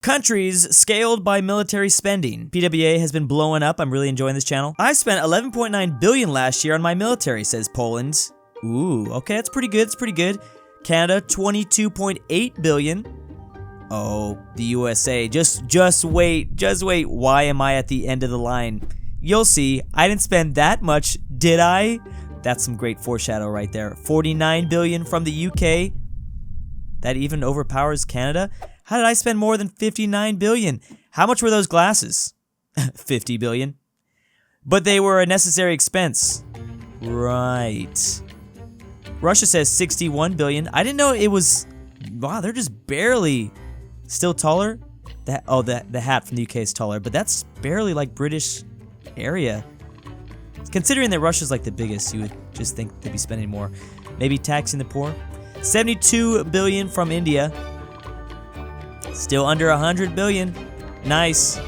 Countries scaled by military spending. PWA has been blowing up. I'm really enjoying this channel. I spent 11.9 billion last year on my military, says Poland. Ooh, okay, that's pretty good. It's pretty good. Canada, 22.8 billion. Oh, the USA. Just wait. Why am I at the end of the line? You'll see. I didn't spend that much, did I? That's some great foreshadow right there. 49 billion from the UK. That even overpowers Canada. How did I spend more than 59 billion? How much were those glasses? 50 billion. But they were a necessary expense. Right. Russia says 61 billion. I didn't know it was... Wow, they're just barely still taller. The hat from the UK is taller, but that's barely like British area. Considering that Russia's like the biggest, you would just think they'd be spending more. Maybe taxing the poor. 72 billion from India. Still under 100 billion. Nice.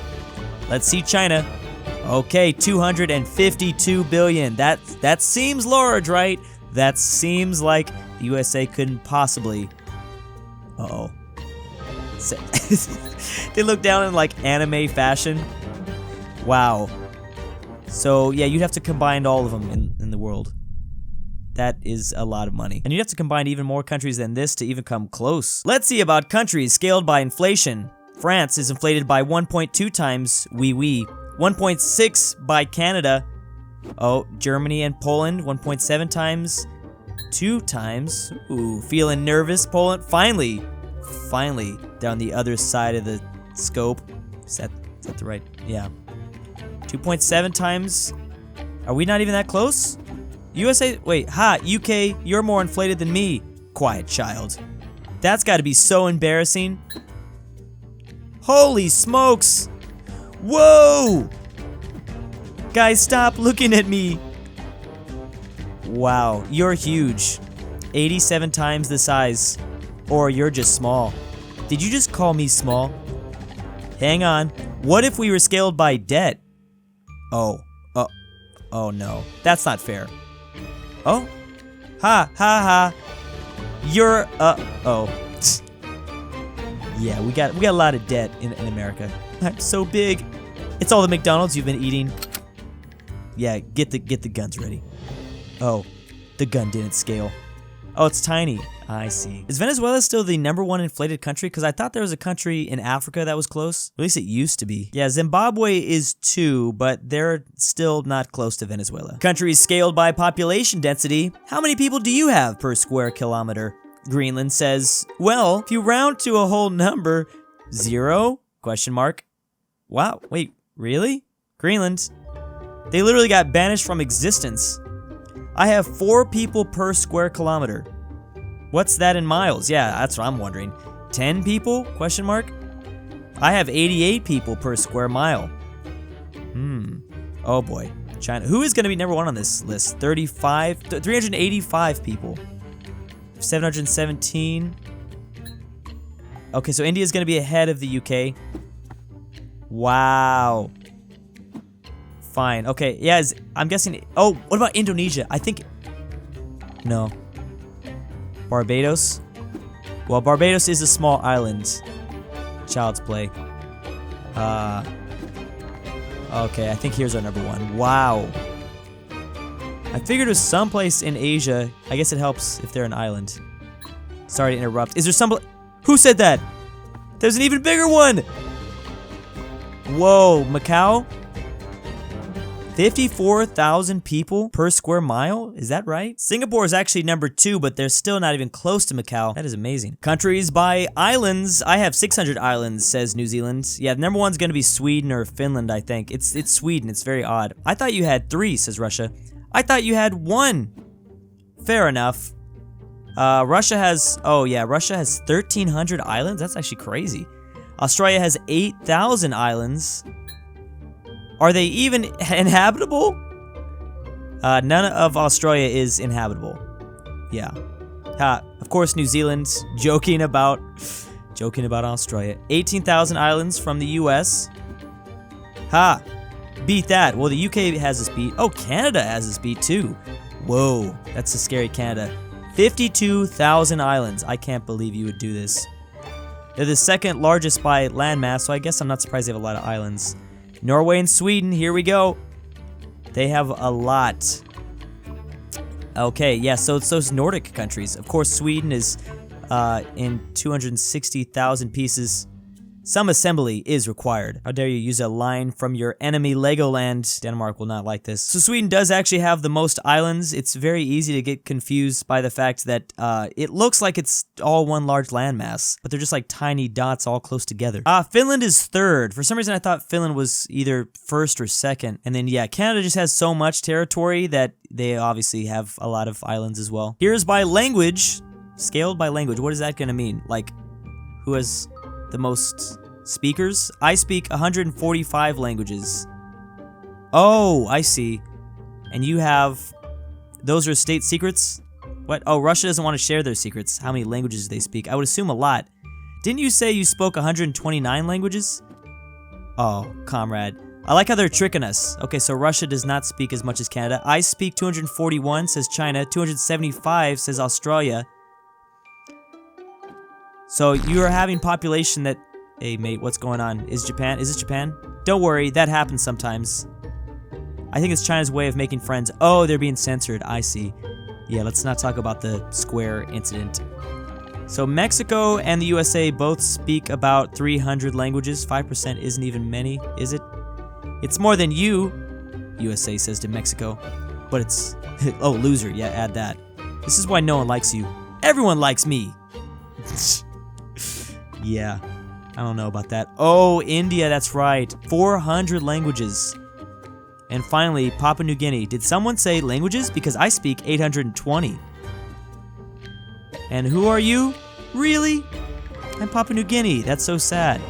Let's see China. Okay, 252 billion. That seems large, right? That seems like the USA couldn't possibly... Uh-oh. They look down in like anime fashion. Wow. So yeah, you'd have to combine all of them in the world. That is a lot of money. And you'd have to combine even more countries than this to even come close. Let's see about countries scaled by inflation. France is inflated by 1.2 times, oui. 1.6 by Canada. Oh, Germany and Poland, 1.7 times. 2 times. Ooh, feeling nervous, Poland. Finally, they're on the other side of the scope. Is that the right? Yeah. 2.7 times. Are we not even that close? USA, wait, UK, you're more inflated than me. Quiet child. That's gotta be so embarrassing. Holy smokes! Whoa! Guys, stop looking at me. Wow, you're huge. 87 times the size. Or you're just small. Did you just call me small? Hang on. What if we were scaled by debt? Oh no. That's not fair. Oh? Ha. You're, oh. Yeah, we got a lot of debt in America. I'm so big. It's all the McDonald's you've been eating. Yeah, get the guns ready. Oh, the gun didn't scale. Oh, it's tiny. I see. Is Venezuela still the #1 inflated country? Because I thought there was a country in Africa that was close. At least it used to be. Yeah, Zimbabwe is 2, but they're still not close to Venezuela. Countries scaled by population density. How many people do you have per square kilometer? Greenland says, well, if you round to a whole number, 0? Question mark. Wow, wait, really? Greenland. They literally got banished from existence. I have 4 people per square kilometer. What's that in miles? Yeah, that's what I'm wondering. 10 people? Question mark. I have 88 people per square mile. Oh boy. China. Who is going to be #1 on this list? 385 people. 717. Okay, so India is going to be ahead of the UK. Wow. Fine. Okay, yeah, I'm guessing... Oh, what about Indonesia? I think... No. Barbados? Well, Barbados is a small island. Child's play. Okay, I think here's our #1. Wow. I figured it was someplace in Asia. I guess it helps if they're an island. Sorry to interrupt. Is there some... Who said that? There's an even bigger one! Whoa, Macau? 54,000 people per square mile? Is that right? Singapore is actually #2, but they're still not even close to Macau. That is amazing. Countries by islands. I have 600 islands, says New Zealand. Yeah, #1's gonna be Sweden or Finland, I think. It's Sweden. It's very odd. I thought you had 3, says Russia. I thought you had 1. Fair enough. Russia has... Oh, yeah, Russia has 1,300 islands? That's actually crazy. Australia has 8,000 islands. Are they even inhabitable? None of Australia is inhabitable. Yeah. Of course, New Zealand, joking about Australia. 18,000 islands from the US. Beat that. Well, the UK has this beat. Oh, Canada has this beat too. Whoa, that's a scary Canada. 52,000 islands. I can't believe you would do this. They're the second largest by landmass, so I guess I'm not surprised they have a lot of islands. Norway and Sweden, here we go. They have a lot. Okay, yeah, so it's those Nordic countries. Of course, Sweden is in 260,000 pieces. Some assembly is required. How dare you use a line from your enemy Legoland? Denmark will not like this. So Sweden does actually have the most islands. It's very easy to get confused by the fact that it looks like it's all one large landmass, but they're just like tiny dots all close together. Finland is third. For some reason I thought Finland was either first or second. And then yeah, Canada just has so much territory that they obviously have a lot of islands as well. Here's by language. Scaled by language. What is that gonna mean? Like, who has the most speakers? I speak 145 languages. Oh, I see. And you have... Those are state secrets? What? Oh, Russia doesn't want to share their secrets. How many languages do they speak? I would assume a lot. Didn't you say you spoke 129 languages? Oh, comrade. I like how they're tricking us. Okay, so Russia does not speak as much as Canada. I speak 241, says China. 275, says Australia. So you are having population that... Hey, mate, what's going on? Is this Japan? Don't worry, that happens sometimes. I think it's China's way of making friends. Oh, they're being censored. I see. Yeah, let's not talk about the square incident. So Mexico and the USA both speak about 300 languages. 5% isn't even many, is it? It's more than you, USA says to Mexico. But it's... Oh, loser. Yeah, add that. This is why no one likes you. Everyone likes me. Yeah, I don't know about that. Oh, India, that's right. 400 languages. And finally, Papua New Guinea. Did someone say languages? Because I speak 820. And who are you? Really? I'm Papua New Guinea. That's so sad.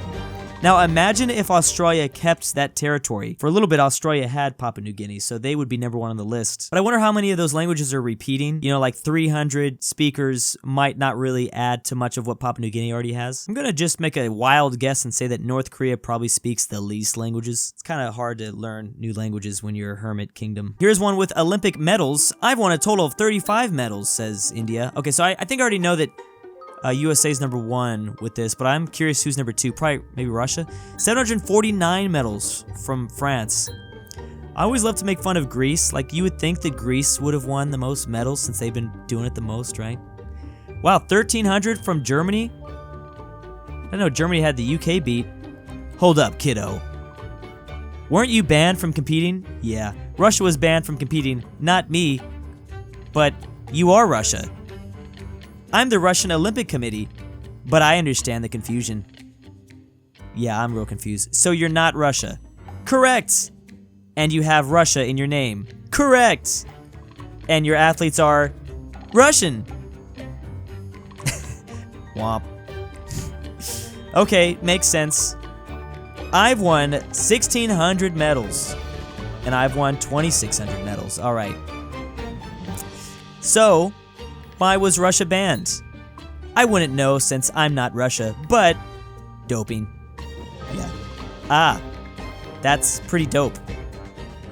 Now imagine if Australia kept that territory. For a little bit, Australia had Papua New Guinea, so they would be #1 on the list. But I wonder how many of those languages are repeating. You know, like 300 speakers might not really add to much of what Papua New Guinea already has. I'm gonna just make a wild guess and say that North Korea probably speaks the least languages. It's kind of hard to learn new languages when you're a hermit kingdom. Here's one with Olympic medals. I've won a total of 35 medals, says India. Okay, so I think I already know that USA's #1 with this, but I'm curious who's #2. Probably maybe Russia. 749 medals from France. I always love to make fun of Greece. Like, you would think that Greece would have won the most medals since they've been doing it the most, right? Wow, 1,300 from Germany? I don't know, Germany had the UK beat. Hold up, kiddo. Weren't you banned from competing? Yeah, Russia was banned from competing. Not me. But you are Russia. I'm the Russian Olympic Committee, but I understand the confusion. Yeah, I'm real confused. So you're not Russia. Correct! And you have Russia in your name. Correct! And your athletes are Russian. Womp. Okay, makes sense. I've won 1,600 medals. And I've won 2,600 medals. Alright. So... why was Russia banned? I wouldn't know since I'm not Russia, but doping. Yeah. Ah, that's pretty dope.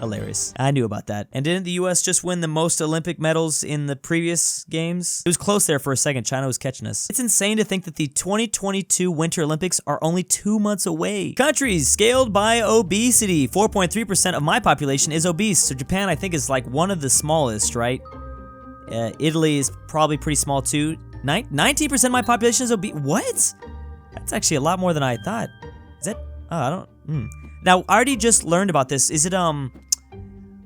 Hilarious. I knew about that. And didn't the US just win the most Olympic medals in the previous games? It was close there for a second. China was catching us. It's insane to think that the 2022 Winter Olympics are only 2 months away. Countries scaled by obesity. 4.3% of my population is obese. So Japan, I think, is like one of the smallest, right? Italy is probably pretty small too. 19% of my population is obese. What? That's actually a lot more than I thought. Is that? Oh, I don't. Now, I already just learned about this. Is it,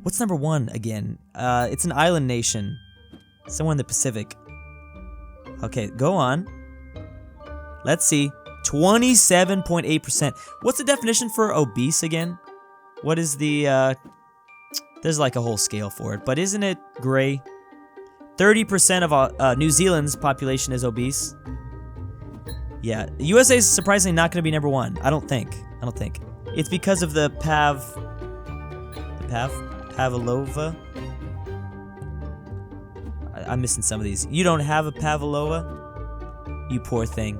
what's #1 again? It's an island nation. Somewhere in the Pacific. Okay, go on. Let's see. 27.8%. What's the definition for obese again? What is the, there's like a whole scale for it, but isn't it gray? 30% of New Zealand's population is obese. Yeah, the USA is surprisingly not going to be #1. I don't think. It's because of the Pavlova. I'm missing some of these. You don't have a Pavlova? You poor thing.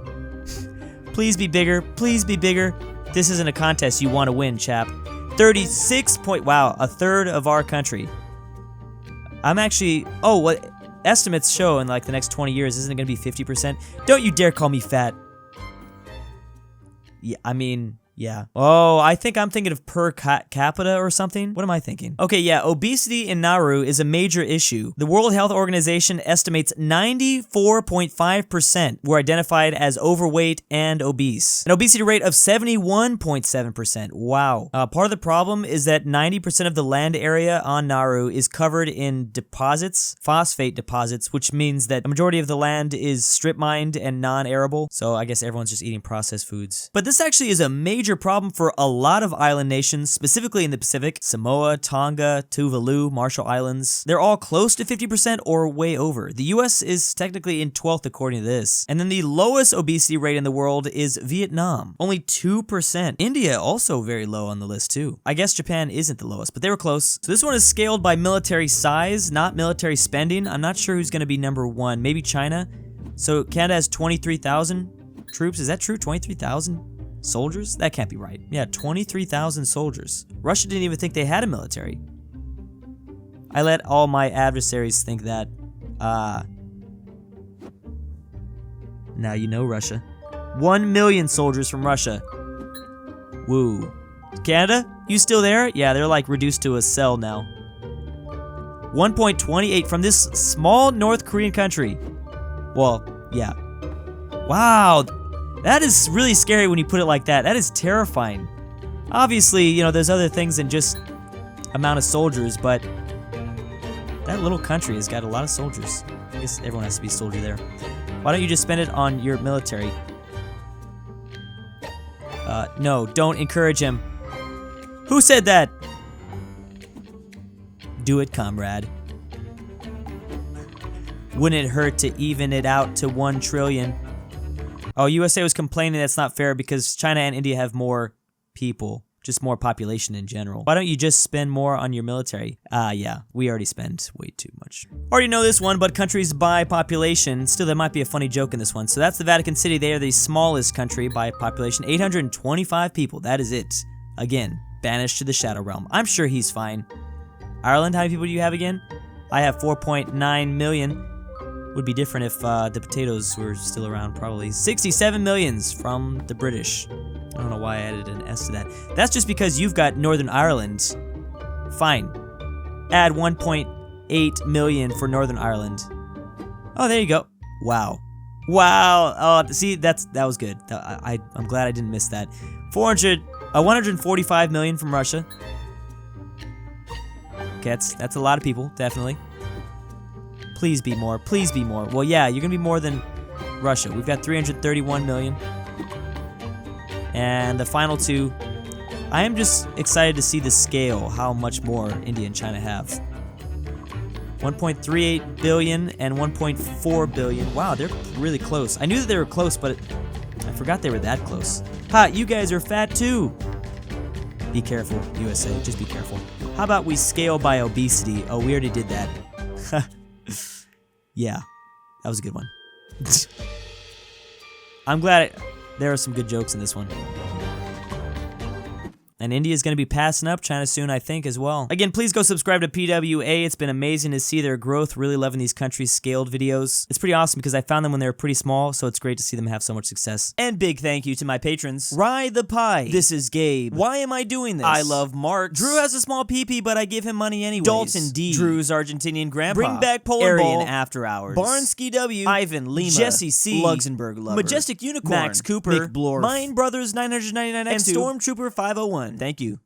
Please be bigger. Please be bigger. This isn't a contest you want to win, chap. 36 point. Wow, a third of our country. I'm actually. Oh, what? Estimates show in like the next 20 years, isn't it going to be 50%? Don't you dare call me fat. Yeah, I mean... Yeah. Oh, I think I'm thinking of per capita or something. What am I thinking? Okay, yeah, obesity in Nauru is a major issue. The World Health Organization estimates 94.5% were identified as overweight and obese. An obesity rate of 71.7%. Wow. Part of the problem is that 90% of the land area on Nauru is covered in deposits, phosphate deposits, which means that the majority of the land is strip mined and non-arable. So I guess everyone's just eating processed foods. But this actually is a major problem for a lot of island nations, specifically in the Pacific. Samoa, Tonga, Tuvalu, Marshall Islands. They're all close to 50% or way over. The US is technically in 12th according to this. And then the lowest obesity rate in the world is Vietnam. Only 2%. India also very low on the list too. I guess Japan isn't the lowest, but they were close. So this one is scaled by military size, not military spending. I'm not sure who's going to be number one. Maybe China. So Canada has 23,000 troops. Is that true? 23,000? Soldiers? That can't be right. Yeah, 23,000 soldiers. Russia didn't even think they had a military. I let all my adversaries think that. Now you know Russia. 1 million soldiers from Russia. Woo. Canada? You still there? Yeah, they're like reduced to a cell now. 1.28 from this small North Korean country. Well, yeah. Wow. That is really scary when you put it like that. That is terrifying. Obviously, you know, there's other things than just amount of soldiers, but that little country has got a lot of soldiers. I guess everyone has to be a soldier there. Why don't you just spend it on your military? No, don't encourage him. Who said that? Do it, comrade. Wouldn't it hurt to even it out to 1 trillion? Oh, USA was complaining that's not fair because China and India have more people, just more population in general. Why don't you just spend more on your military? Yeah, we already spend way too much. Already know this one, but countries by population, still there might be a funny joke in this one. So that's the Vatican City. They are the smallest country by population, 825 people. That is it. Again, banished to the Shadow Realm. I'm sure he's fine. Ireland, how many people do you have again? I have 4.9 million. Would be different if the potatoes were still around, probably. 67 millions from the British. I don't know why I added an S to that. That's just because you've got Northern Ireland. Fine. Add 1.8 million for Northern Ireland. Oh, there you go. Wow. Wow. Oh, see, that was good. I'm glad I didn't miss that. 145 million from Russia. Okay, that's a lot of people, definitely. Please be more. Please be more. Well, yeah, you're going to be more than Russia. We've got 331 million. And the final two, I am just excited to see the scale, how much more India and China have. 1.38 billion and 1.4 billion. Wow, they're really close. I knew that they were close, but I forgot they were that close. Ha, you guys are fat too. Be careful, USA. Just be careful. How about we scale by obesity? Oh, we already did that. Yeah, that was a good one. I'm glad there are some good jokes in this one. And India's going to be passing up China soon, I think, as well. Again, please go subscribe to PWA. It's been amazing to see their growth. Really loving these countries scaled videos. It's pretty awesome because I found them when they were pretty small, so it's great to see them have so much success. And big thank you to my patrons. Rye the Pie. This is Gabe. Why am I doing this? I love Mark. Drew has a small PP, but I give him money anyways. Dalton D. Drew's Argentinian grandpa. BringBackPolandball. AryanAfterHours. Barnsky W. Ivan Lima. Jesse C. LuxembourgLover. Majestic Unicorn. Max Cooper. McBlorf. Mine Brothers 999X2. And Stormtrooper 501. Thank you.